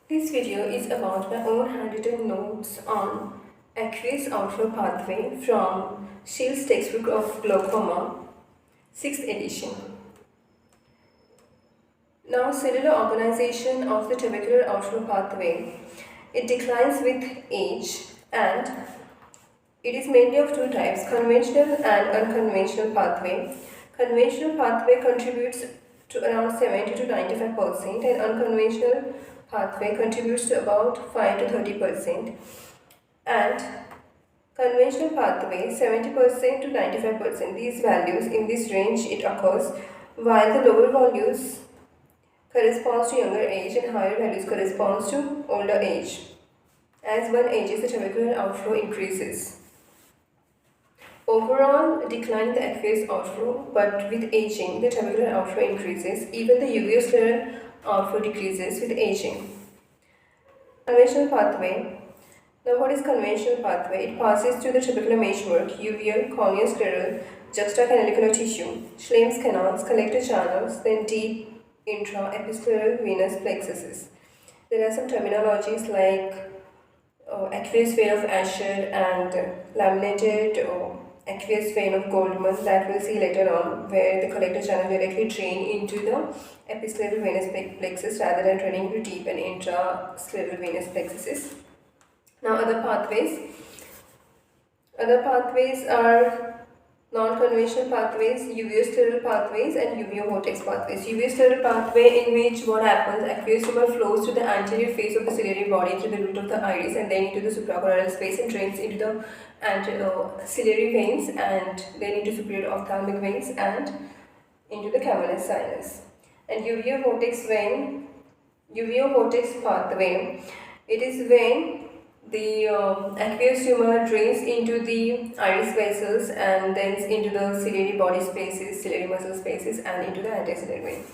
This video is about my own handwritten notes on aqueous outflow pathway from Shield's textbook of glaucoma, 6th edition. Now, cellular organization of the tubercular outflow pathway. It declines with age and it is mainly of two types, conventional and unconventional pathway. Conventional pathway contributes to around 70 to 95% and unconventional pathway contributes to about 5 to 30%. And conventional pathway 70% to 95%. These values in this range it occurs, while the lower values corresponds to younger age and higher values corresponds to older age. As one ages, the tubercular outflow increases. Overall decline in the aqueous outflow, but with aging, the tubercular outflow increases. Even the uveoscleral outflow decreases with aging. Conventional pathway. Now, what is conventional pathway? It passes through the tubercular meshwork, uveal, corneoscleral, juxtacanalicular tissue, Schlemm's canals, collector channels, then deep intra-episcleral venous plexuses. There are some terminologies like aqueous vein of Asher and laminated or aqueous vein of Goldman that we'll see later on, where the collector channel directly drain into the episcleral venous plexus rather than draining into deep and intrascleral venous plexuses. Now, other pathways are non-conventional pathways, uveoscleral pathways and uveo-vortex pathways. Uveoscleral pathway, in which what happens, aqueous humor flows through the anterior face of the ciliary body through the root of the iris and then into the suprachoroidal space and drains into the ciliary veins and then into superior ophthalmic veins and into the cavernous sinus. And uveo-vortex pathway, it is when the aqueous humor drains into the iris vessels and then into the ciliary body spaces, ciliary muscle spaces and into the anticiliary vein.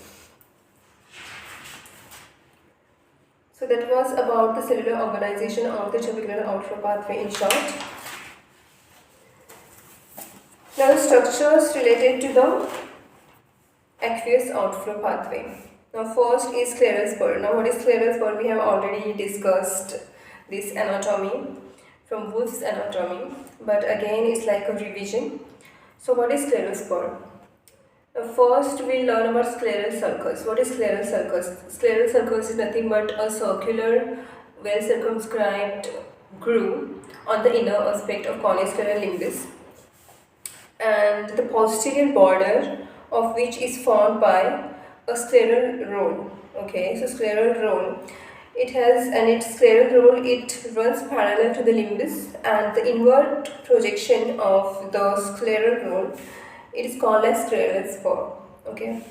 So that was about the cellular organization of the tubercular outflow pathway in short. Now, the structures related to the aqueous outflow pathway. Now, first is scleral spur. Now, what is scleral spur? We have already discussed this anatomy from Wolff's anatomy, but again it's like a revision. So, what is scleral spur? Now, first we'll learn about scleral sulcus. What is scleral sulcus? Scleral sulcus is nothing but a circular, well circumscribed groove on the inner aspect of corneoscleral limbus, and the posterior border of which is formed by a scleral roll. Okay, so scleral roll. It has, and its scleral roll, it runs parallel to the limbus, and the inward projection of the scleral roll, it is called as scleral spur. Okay,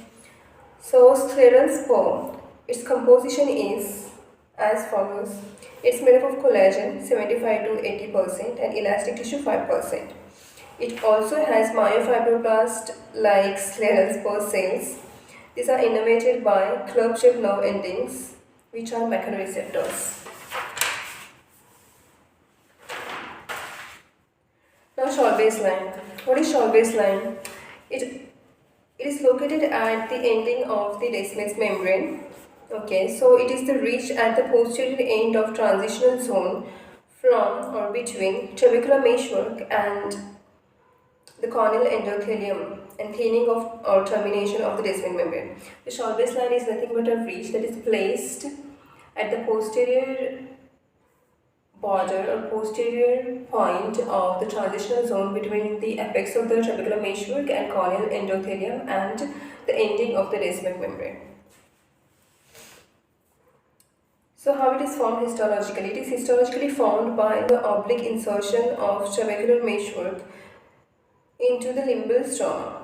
so scleral spur, its composition is as follows. It's made up of collagen 75 to 80% and elastic tissue 5%. It also has myofibroblast like scleral spur cells. These are innervated by club-shaped nerve endings, which are mechanoreceptors. Now, Schallbase line. What is Schallbase line? It is located at the ending of the Descemet's membrane. Okay, so it is the ridge at the posterior end of transitional zone from or between tubercular meshwork and the corneal endothelium and thinning of or termination of the Descemet membrane. The Schallbase line is nothing but a ridge that is placed at the posterior border or posterior point of the transitional zone between the apex of the tubercular meshwork and corneal endothelium and the ending of the Descemet membrane. So, how it is formed histologically? It is histologically formed by the oblique insertion of tubercular meshwork into the limbal stroma.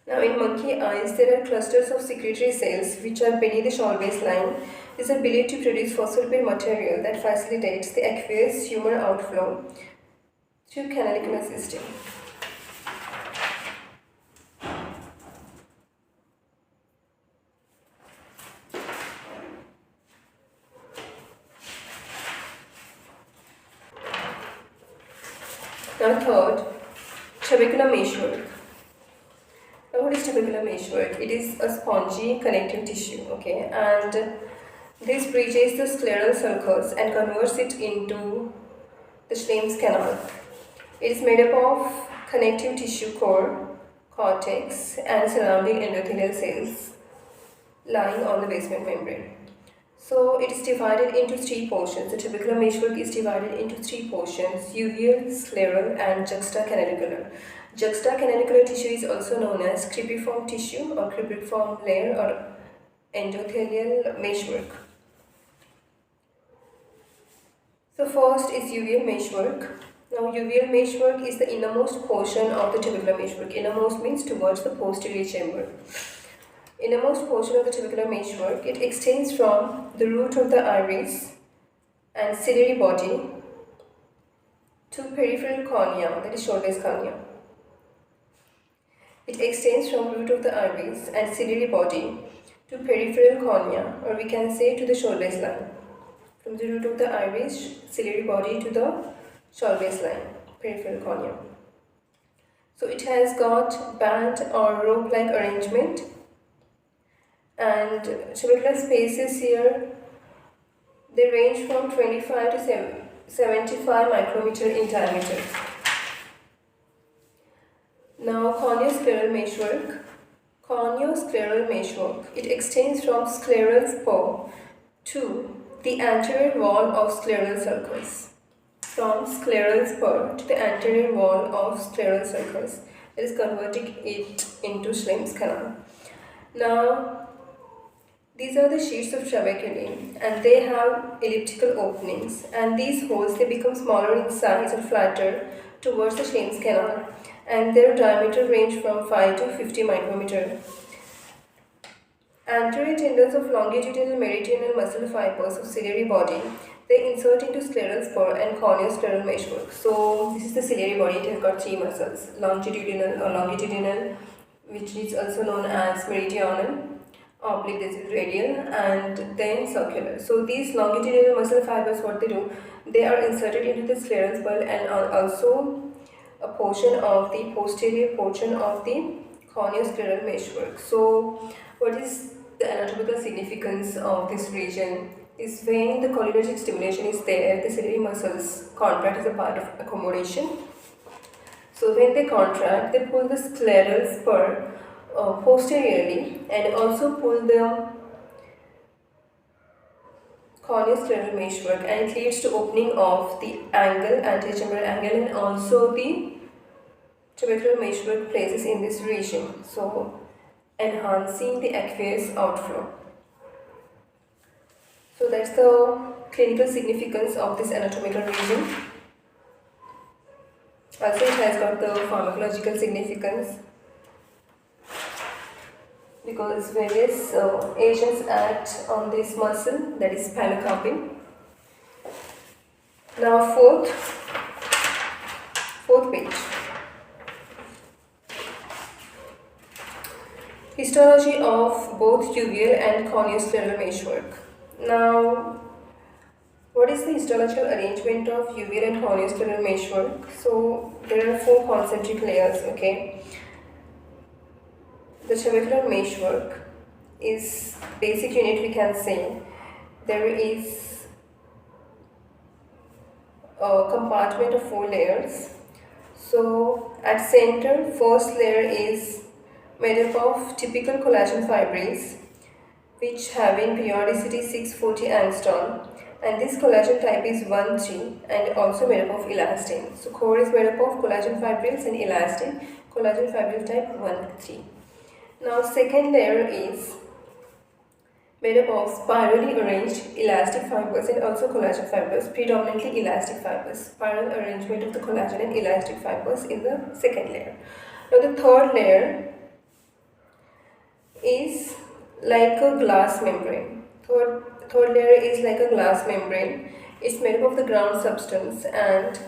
Now, in monkey eyes, there are clusters of secretory cells which are beneath the Schallbase line. These are believed to produce phospholipid material that facilitates the aqueous humor outflow through canalicular system. Now, third, tubercular meshwork. Now, what is tubercular meshwork? It is a spongy connective tissue, okay, and This breaches the scleral sulcus and converts it into the Schlemm's canal. It is made up of connective tissue core, cortex, and surrounding endothelial cells lying on the basement membrane. So it is divided into three portions. The tubercular meshwork is divided into three portions: uveal, scleral, and juxtacanalicular. Juxtacanalicular tissue is also known as cribriform tissue or cribriform layer or endothelial meshwork. So first is uveal meshwork. Now uveal meshwork is the innermost portion of the tubercular meshwork. Innermost means towards the posterior chamber. Innermost portion of the tubercular meshwork, it extends from the root of the iris and ciliary body to peripheral cornea, that is shoulders cornea. It extends from root of the iris and ciliary body to peripheral cornea, or we can say to the shoulders line. From the root of the iris, ciliary body to the shoulders line, peripheral cornea. So it has got band or rope-like arrangement, and tubercular spaces here, they range from 25 to 75 micrometer in diameter. Now corneoscleral meshwork. Corneoscleral meshwork, it extends from scleral spur to the anterior wall of scleral sulcus. From scleral spur to the anterior wall of scleral sulcus, that is converting it into Schlemm's canal. Now these are the sheets of trabeculae, and they have elliptical openings, and these holes, they become smaller in size or flatter towards the Schlemm's canal, and their diameter range from 5 to 50 micrometer. Anterior tendons of longitudinal meridional muscle fibers of ciliary body, they insert into scleral spur and corneoscleral meshwork. So this is the ciliary body. It has got three muscles: longitudinal, which is also known as meridional, oblique, this is radial, and then circular. So these longitudinal muscle fibers, what they do, they are inserted into the scleral spur and are also a portion of the posterior portion of the corneoscleral meshwork. So what is the anatomical significance of this region is when the cholinergic stimulation is there, the ciliary muscles contract as a part of accommodation. So when they contract, they pull the scleral spur posteriorly and also pull the corneoscleral meshwork, and it leads to opening of the angle, anterior angle, and also the tubercular meshwork places in this region, so enhancing the aqueous outflow. So that's the clinical significance of this anatomical region. Also it has got the pharmacological significance, because various agents act on this muscle, that is pilocarpine. Now fourth page. Histology of both uveal and corneoscleral meshwork. Now, what is the histological arrangement of uveal and corneoscleral meshwork? So there are four concentric layers, okay. The tubercular meshwork is basic unit, we can say. There is a compartment of four layers. So at center, first layer is made up of typical collagen fibrils, which having periodicity 640 angstrom, and this collagen type is 1,3 and also made up of elastin. So core is made up of collagen fibrils and elastin, collagen fibril type 1,3. Now second layer is made up of spirally arranged elastic fibers and also collagen fibers, predominantly elastic fibers. Spiral arrangement of the collagen and elastic fibers in the second layer. Now the third layer is like a glass membrane. Third layer is like a glass membrane. It's made up of the ground substance and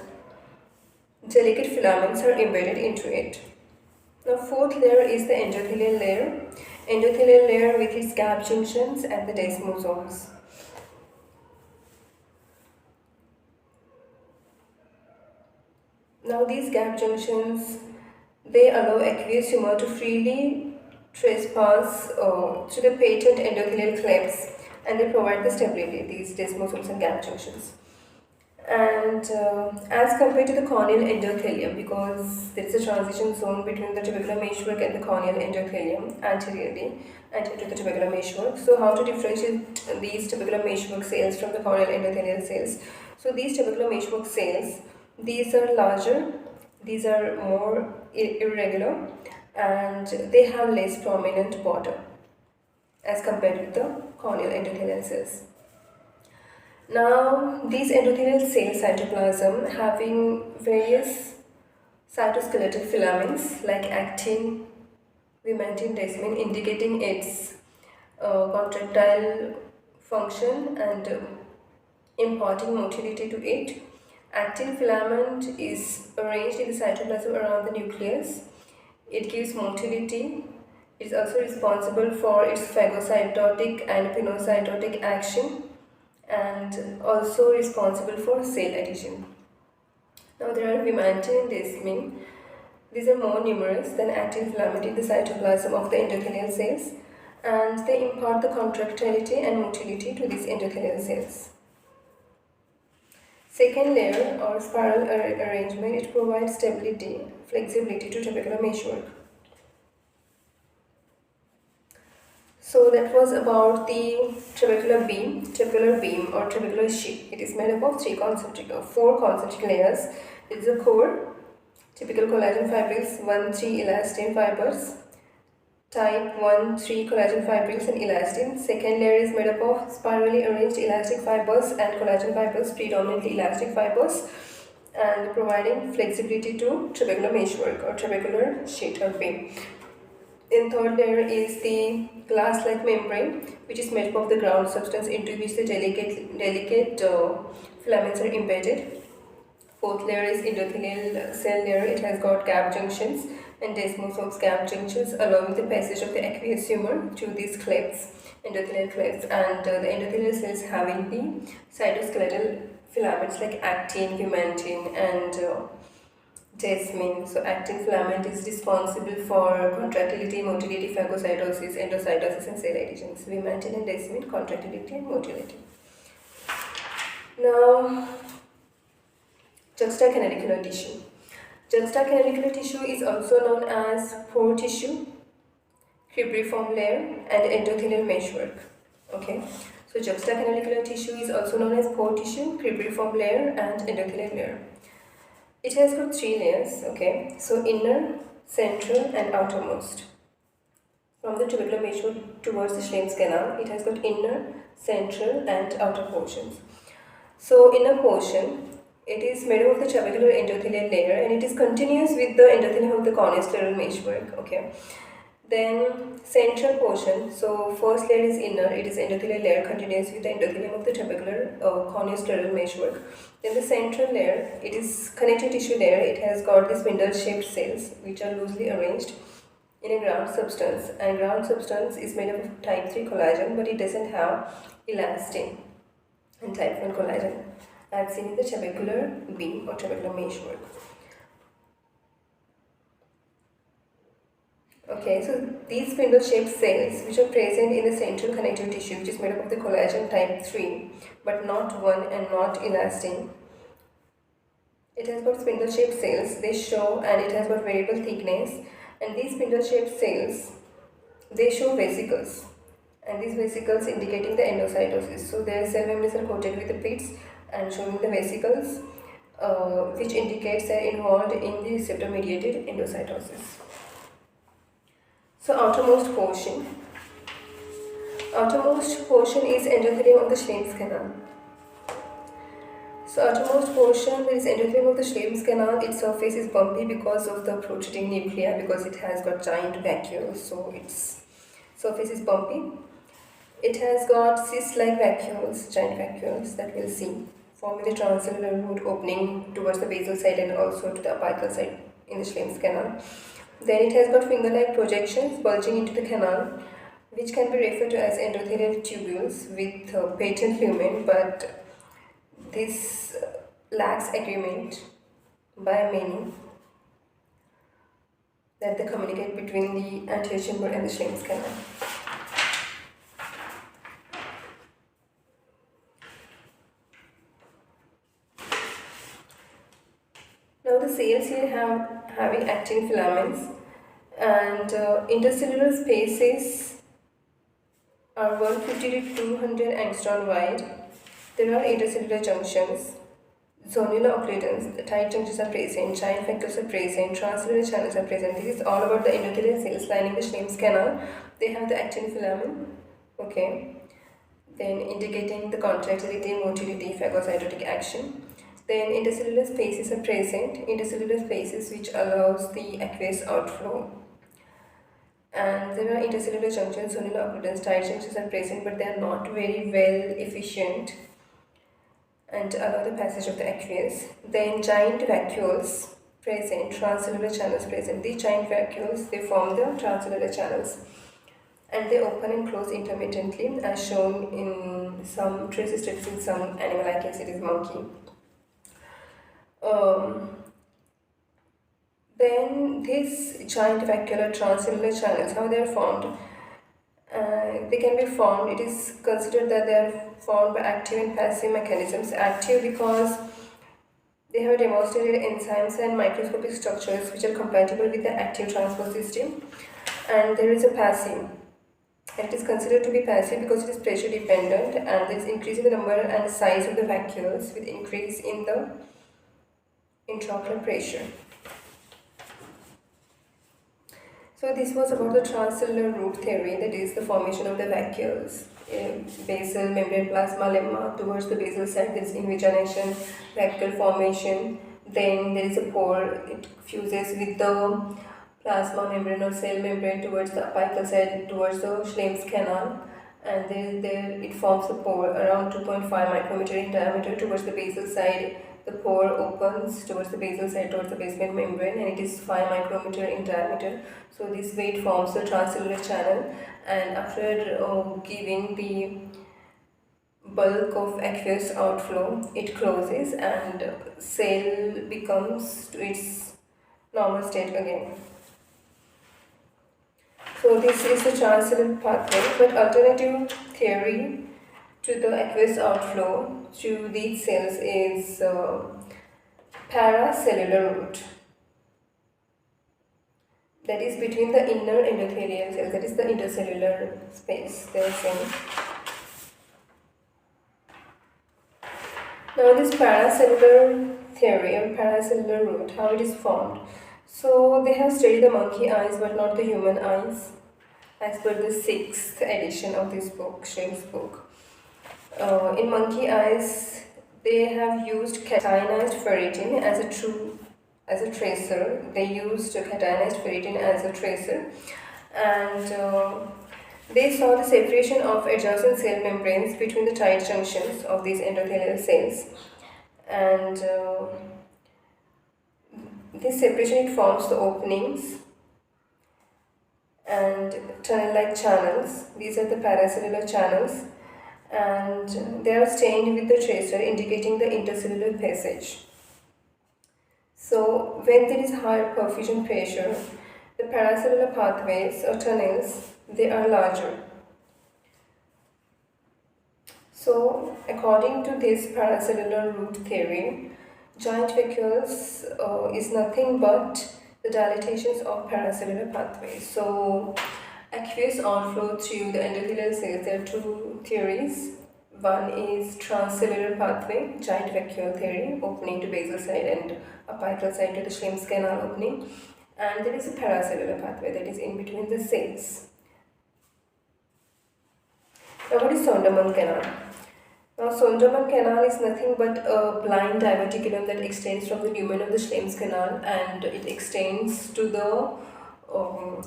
delicate filaments are embedded into it. Now fourth layer is the endothelial layer. Endothelial layer with its gap junctions and the desmosomes. Now these gap junctions, they allow aqueous humor to freely trespass to the patent endothelial clefts and they provide the stability, these desmosomes and gap junctions. And as compared to the corneal endothelium, because there is a transition zone between the tubercular meshwork and the corneal endothelium anterior to the tubercular meshwork. So how to differentiate these tubercular meshwork cells from the corneal endothelial cells? So these tubercular meshwork cells, these are larger, these are more irregular, and they have less prominent border as compared with the corneal endothelial cells. Now, these endothelial cell cytoplasm having various cytoskeletal filaments like actin, vimentin, desmin, indicating its contractile function and imparting motility to it. Actin filament is arranged in the cytoplasm around the nucleus. It gives motility. It is also responsible for its phagocytotic and pinocytotic action, and also responsible for cell adhesion. Now there are vimentin and desmin. These are more numerous than actin filament in the cytoplasm of the endothelial cells, and they impart the contractility and motility to these endothelial cells. Second layer or spiral arrangement, it provides stability, flexibility to tubercular meshwork. So that was about the tubercular beam or tubercular sheath. It is made up of four concentric layers. It is a core, typical collagen fibrils, 1,3 elastin fibers, type 1,3 collagen fibrils and elastin. Second layer is made up of spirally arranged elastic fibers and collagen fibers, predominantly elastic fibers, and providing flexibility to tubercular meshwork or tubercular sheath or beam. In third layer is the glass-like membrane, which is made up of the ground substance into which the delicate filaments are embedded. Fourth layer is endothelial cell layer. It has got gap junctions and desmosomes gap junctions, allowing the passage of the aqueous humor through these clefts, endothelial clefts, and the endothelial cells having the cytoskeletal filaments like actin, vimentin, and desmin. So actin filament is responsible for contractility, motility, phagocytosis, endocytosis, and cell adhesions. Vimentin and desmin, contractility and motility. Now, juxtacanalicular tissue. Juxtacanalicular tissue is also known as pore tissue, cribriform layer, and endothelial meshwork. Okay, so juxtacanalicular tissue is also known as pore tissue, cribriform layer, and endothelial layer. It has got three layers, okay, so inner, central, and outermost. From the tubercular meshwork towards the Schlemm's canal, it has got inner, central, and outer portions. So, inner portion, it is made up of the tubercular endothelial layer, and it is continuous with the endothelium of the corneoscleral meshwork, okay. Then central portion, so first layer is inner, it is endothelial layer continuous with the endothelium of the tubercular corneoscleral meshwork. Then the central layer, it is connective tissue layer, it has got the spindle shaped cells which are loosely arranged in a ground substance, and ground substance is made up of type 3 collagen, but it doesn't have elastin and type 1 collagen as seen in the tubercular beam or tubercular meshwork. Okay, so these spindle-shaped cells which are present in the central connective tissue, which is made up of the collagen type 3 but not 1 and not elastin. It has got spindle-shaped cells, they show, and it has got variable thickness, and these spindle-shaped cells, they show vesicles, and these vesicles indicating the endocytosis. So their cell membranes are coated with the pits and showing the vesicles which indicates they are involved in the receptor-mediated endocytosis. So outermost portion is endothelium of the Schlemm's canal. So outermost portion, there is endothelium of the Schlemm's canal. Its surface is bumpy because of the protruding nuclei, because it has got giant vacuoles, so its surface is bumpy. It has got cyst-like vacuoles, giant vacuoles that we'll see, forming the transcellular route opening towards the basal side and also to the apical side in the Schlemm's canal. Then it has got finger-like projections bulging into the canal, which can be referred to as endothelial tubules with patent lumen, but this lacks agreement by many that they communicate between the anterior chamber and the Schlemm's canal. the cells here having actin filaments, and intercellular spaces are 150 to 200 angstrom wide. There are intercellular junctions, zonular occludens, the tight junctions are present, giant vacuoles are present, transcellular channels are present. This is all about the endothelial cells lining the Schlemm's canal. They have the actin filament, okay, then indicating the contractility, motility, phagocytotic action. Then intercellular spaces are present, intercellular spaces which allows the aqueous outflow. And there are intercellular junctions, zonal occludens, tight junctions are present, but they are not very well efficient and allow the passage of the aqueous. Then giant vacuoles present, transcellular channels present. These giant vacuoles, they form the transcellular channels, and they open and close intermittently, as shown in some traces studies in some animal, like it is monkey. Then these giant vacuolar transcellular channels, how they are formed? They can be formed, it is considered that they are formed by active and passive mechanisms. Active because they have demonstrated enzymes and microscopic structures which are compatible with the active transport system. And there is a passive. It is considered to be passive because it is pressure dependent, and there is increase in the number and size of the vacuoles with increase in the intraocular pressure. So this was about the transcellular route theory, that is the formation of the vacuoles. Basal membrane plasma lemma, towards the basal side there is invagination, vacuole formation, then there is a pore, it fuses with the plasma membrane or cell membrane towards the apical side, towards the Schlemm's canal, and there it forms a pore around 2.5 micrometer in diameter towards the basal side. The pore opens towards the basal side, towards the basement membrane, and it is 5 micrometer in diameter. So this way it forms the transcellular channel, and after giving the bulk of aqueous outflow, it closes and cell becomes to its normal state again. So this is the transcellular pathway, but alternative theory to the aqueous outflow to these cells is paracellular route. That is between the inner endothelial cells, that is the intercellular space they are saying. Now this paracellular theory or paracellular route, how it is formed. So they have studied the monkey eyes but not the human eyes, as per the 6th edition of this book, Shield's book. In monkey eyes, they have used cationized ferritin as a tracer. They used cationized ferritin as a tracer, and they saw the separation of adjacent cell membranes between the tight junctions of these endothelial cells, and this separation, it forms the openings and tunnel-like channels. These are the paracellular channels, and they are stained with the tracer indicating the intercellular passage. So when there is higher perfusion pressure, the paracellular pathways or tunnels, they are larger. So according to this paracellular route theory, giant vacuoles is nothing but the dilatations of paracellular pathways. So aqueous outflow through the endothelial cells, there are two theories. One is transcellular pathway, giant vacuole theory, opening to basal side and apical side to the Schlemm's canal opening. And there is a paracellular pathway, that is in between the cells. Now what is Sondermann canal? Now Sondermann canal is nothing but a blind diverticulum that extends from the lumen of the Schlemm's canal, and it extends to the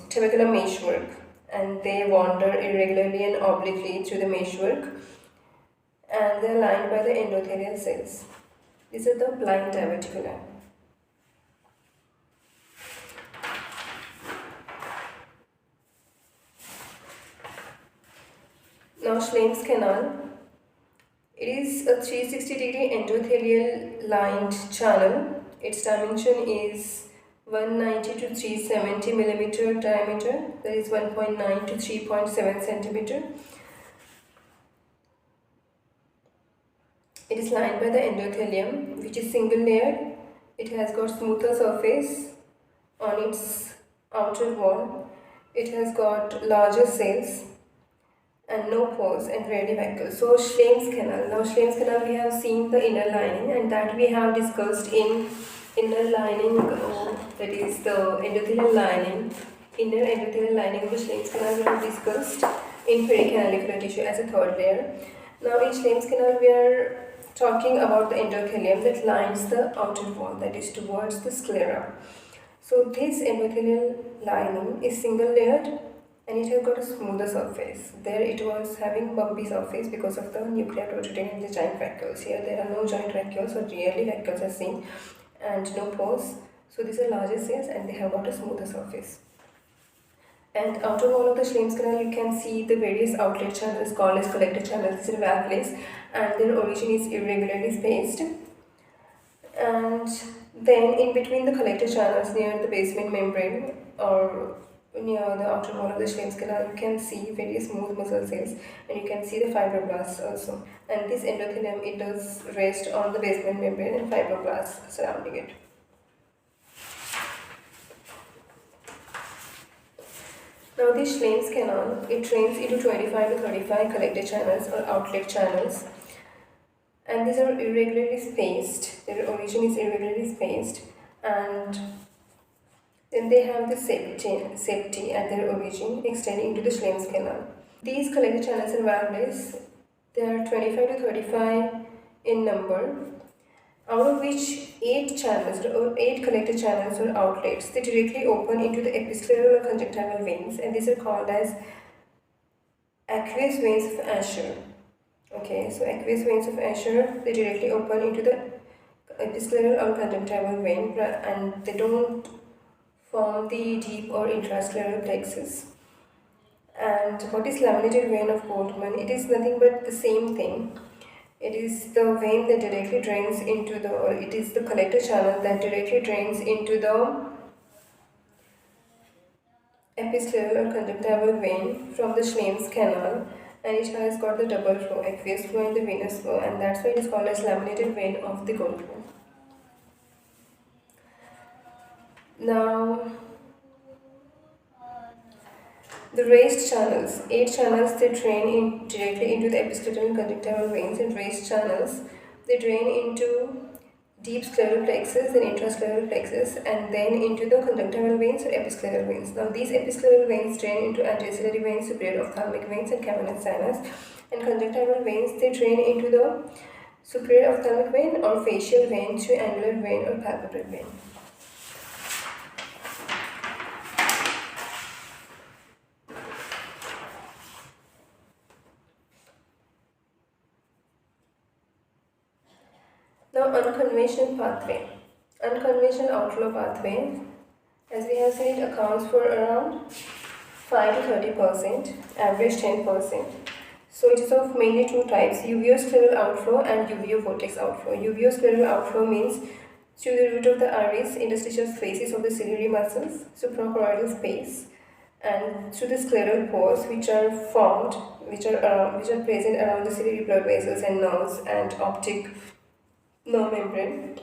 trabecular meshwork, and they wander irregularly and obliquely through the meshwork, and they are lined by the endothelial cells. These are the blind diverticula. Now Schlemm's canal, it is a 360-degree endothelial lined channel. Its dimension is 190 to 370 millimeter diameter, that is 1.9 to 3.7 centimeter. It is lined by the endothelium, which is single layer, It has got smoother surface on its outer wall. It has got larger cells and no pores and rarely vacuole. So Schleim's canal. Now Schleim's canal, we have seen the inner lining, and that we have discussed in inner lining, that is the endothelial lining, inner endothelial lining of the Schleim's canal we have discussed in pericanalicular tissue as a third layer. Now in Schleim's canal we are talking about the endothelium that lines the outer wall, that is towards the sclera. So this endothelial lining is single layered and it has got a smoother surface. There it was having bumpy surface because of the nuclear protruding in the giant vacuoles. Here there are no giant vacuoles, or rarely vacuoles are seen, and no pores. So these are larger cells and they have got a smoother surface. And outer wall of the Schleim's canal, you can see the various outlet channels called as collector channels. These are valves and their origin is irregularly spaced. And then in between the collector channels near the basement membrane or near the outer wall of the Schleim's canal, you can see very smooth muscle cells and you can see the fibroblasts also. And this endothelium, it does rest on the basement membrane and fibroblasts surrounding it. Now this Schleim's canal, it drains into 25 to 35 collector channels or outlet channels. And these are irregularly spaced, their origin is irregularly spaced, and then they have the septi at their origin extending to the Schleim's canal. These collector channels and valves, they are 25 to 35 in number, out of which 8 channels or 8 collector channels or outlets, they directly open into the episcleral or conjunctival veins, and these are called as aqueous veins of Asher. Okay, so aqueous veins of Asher, they directly open into the episcleral or conjunctival vein and they don't form the deep or intrascleral plexus. And what is laminated vein of Boltzmann? It is nothing but the same thing. It is the vein that directly drains into the, or it is the collector channel that directly drains into the episcleral or conjunctival vein from the Schleim's canal, and it has got the double flow, aqueous flow and the venous flow, and that's why it is called as laminated vein of the Goldman. Now, the raised channels, 8 channels, they drain directly into the episcleral and conjunctival veins, and raised channels, they drain into deep scleral plexus and intrascleral plexus, and then into the conjunctival veins or episcleral veins. Now these episcleral veins drain into anticiliary veins, superior ophthalmic veins and cavernous sinus, and conjunctival veins, they drain into the superior ophthalmic vein or facial vein through annular vein or palpebral vein. Now unconventional pathway. Unconventional outflow pathway, as we have seen, it accounts for around 5 to 30%, average 10%. So it is of mainly 2 types, uveoscleral outflow and uveo-vortex outflow. Uveoscleral outflow means through the root of the iris, interstitial spaces of the ciliary muscles, suprachoroidal space, and through the scleral pores which are formed, which are present around the ciliary blood vessels and nerves and optic nerve membrane,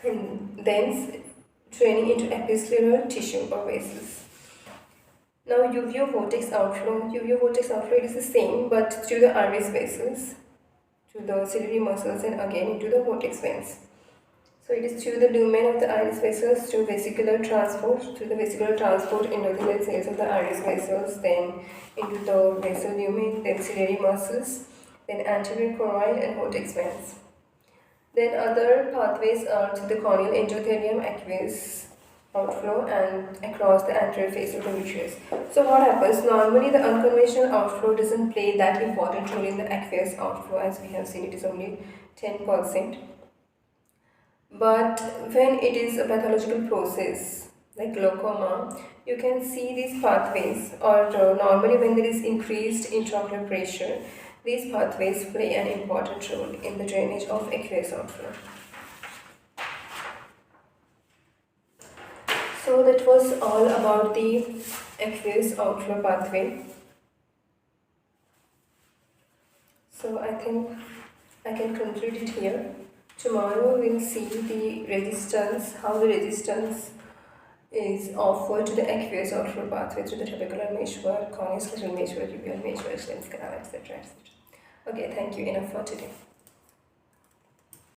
and thence draining into episcleral tissue or vessels. Now uveo-vortex outflow. Uveo-vortex outflow, it is the same but through the iris vessels, to the ciliary muscles, and again into the vortex veins. So it is through the lumen of the iris vessels, through vesicular transport, endothelial cells of the iris vessels, then into the vessel lumen, then ciliary muscles, then anterior choroid and vortex veins. Then other pathways are to the corneal endothelium, aqueous outflow, and across the anterior face of the vitreous. So what happens? Normally the unconventional outflow doesn't play that important role in the aqueous outflow, as we have seen it is only 10%. But when it is a pathological process like glaucoma, you can see these pathways, or normally when there is increased intraocular pressure, these pathways play an important role in the drainage of aqueous outflow. So that was all about the aqueous outflow pathway. So I think I can conclude it here. Tomorrow we'll see the resistance, how the resistance is offered to the aqueous outflow pathway through the trabecular meshwork, corneoscleral meshwork, uveal meshwork, lens canal, etc. etc. Okay, thank you. Enough for today.